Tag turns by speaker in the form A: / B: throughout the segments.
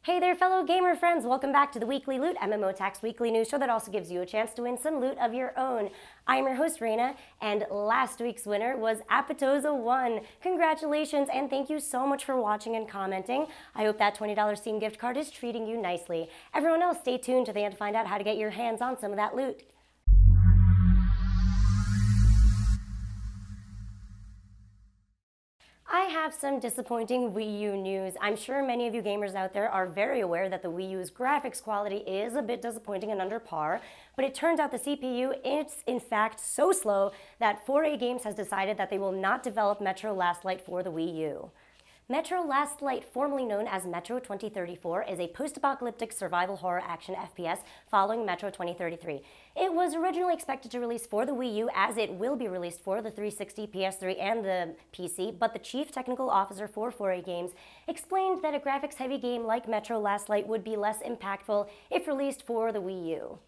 A: Hey there, fellow gamer friends! Welcome back to the Weekly Loot, MMO Tax Weekly News Show that also gives you a chance to win some loot of your own. I'm your host, Reina, and last week's winner was Apatoza1. Congratulations, and thank you so much for watching and commenting. I hope that $20 Steam gift card is treating you nicely. Everyone else, stay tuned to the end to find out how to get your hands on some of that loot. I have some disappointing Wii U news. I'm sure many of you gamers out there are very aware that the Wii U's graphics quality is a bit disappointing and under par, but it turns out the CPU is in fact so slow that 4A Games has decided that they will not develop Metro Last Light for the Wii U. Metro Last Light, formerly known as Metro 2034, is a post-apocalyptic survival horror action FPS following Metro 2033. It was originally expected to release for the Wii U, as it will be released for the 360, PS3, and the PC, but the chief technical officer for 4A Games explained that a graphics-heavy game like Metro Last Light would be less impactful if released for the Wii U.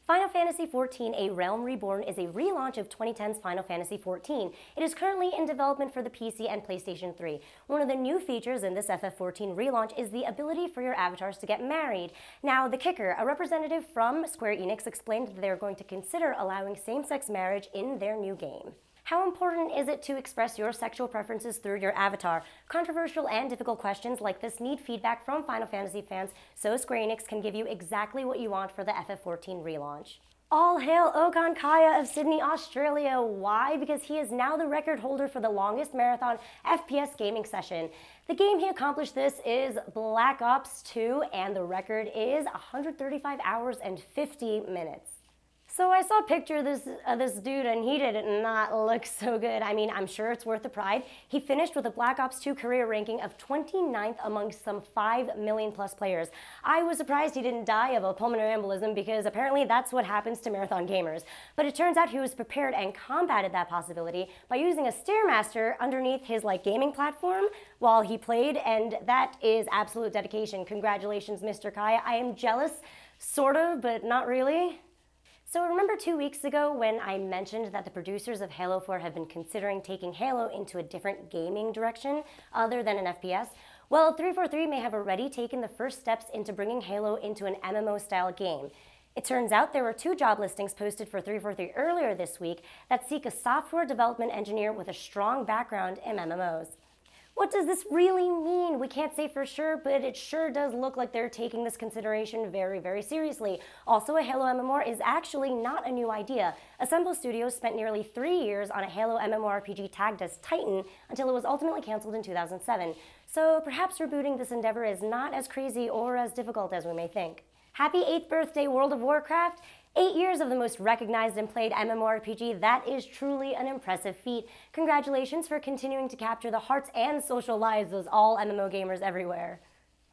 A: Final Fantasy XIV: A Realm Reborn is a relaunch of 2010's Final Fantasy XIV. It is currently in development for the PC and PlayStation 3. One of the new features in this FF14 relaunch is the ability for your avatars to get married. Now, the kicker, a representative from Square Enix explained that they are going to consider allowing same-sex marriage in their new game. How important is it to express your sexual preferences through your avatar? Controversial and difficult questions like this need feedback from Final Fantasy fans, so Square Enix can give you exactly what you want for the FF14 relaunch. All hail Okan Kaya of Sydney, Australia. Why? Because he is now the record holder for the longest marathon FPS gaming session. The game he accomplished this is Black Ops 2, and the record is 135 hours and 50 minutes. So I saw a picture of this dude, and he did not look so good. I mean, I'm sure it's worth the pride. He finished with a Black Ops 2 career ranking of 29th amongst some 5 million plus players. I was surprised he didn't die of a pulmonary embolism, because apparently that's what happens to marathon gamers. But it turns out he was prepared and combated that possibility by using a Stairmaster underneath his gaming platform while he played, and that is absolute dedication. Congratulations, Mr. Kaya. I am jealous, sort of, but not really. So remember 2 weeks ago when I mentioned that the producers of Halo 4 have been considering taking Halo into a different gaming direction other than an FPS? Well, 343 may have already taken the first steps into bringing Halo into an MMO-style game. It turns out there were 2 job listings posted for 343 earlier this week that seek a software development engineer with a strong background in MMOs. What does this really mean? We can't say for sure, but it sure does look like they're taking this consideration very, very seriously. Also, a Halo MMOR is actually not a new idea. Assemble Studios spent nearly 3 years on a Halo MMORPG tagged as Titan until it was ultimately cancelled in 2007. So perhaps rebooting this endeavor is not as crazy or as difficult as we may think. Happy 8th birthday, World of Warcraft! 8 years of the most recognized and played MMORPG, that is truly an impressive feat. Congratulations for continuing to capture the hearts and social lives of all MMO gamers everywhere.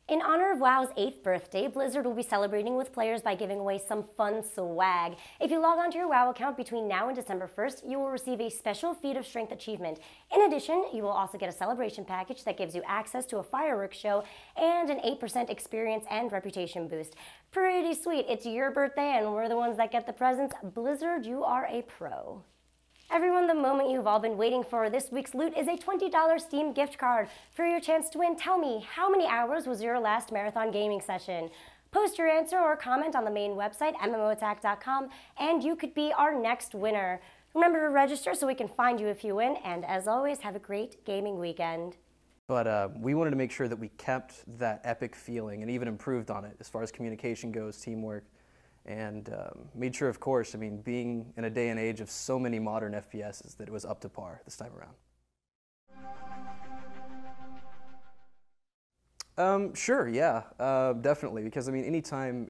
A: In honor of WoW's 8th birthday, Blizzard will be celebrating with players by giving away some fun swag. If you log onto your WoW account between now and December 1st, you will receive a special Feat of Strength achievement. In addition, you will also get a celebration package that gives you access to a fireworks show and an 8% experience and reputation boost. Pretty sweet. It's your birthday and we're the ones that get the presents. Blizzard, you are a pro. Everyone, the moment you've all been waiting for, this week's loot is a $20 Steam gift card. For your chance to win, tell me, how many hours was your last marathon gaming session? Post your answer or comment on the main website, MMOattack.com, and you could be our next winner. Remember to register so we can find you if you win, and as always, have a great gaming weekend.
B: But we wanted to make sure that we kept that epic feeling and even improved on it as far as communication goes, teamwork. And made sure, of course, I mean, being in a day and age of so many modern FPSs, that it was up to par this time around. Sure, yeah, definitely. Because, I mean, anytime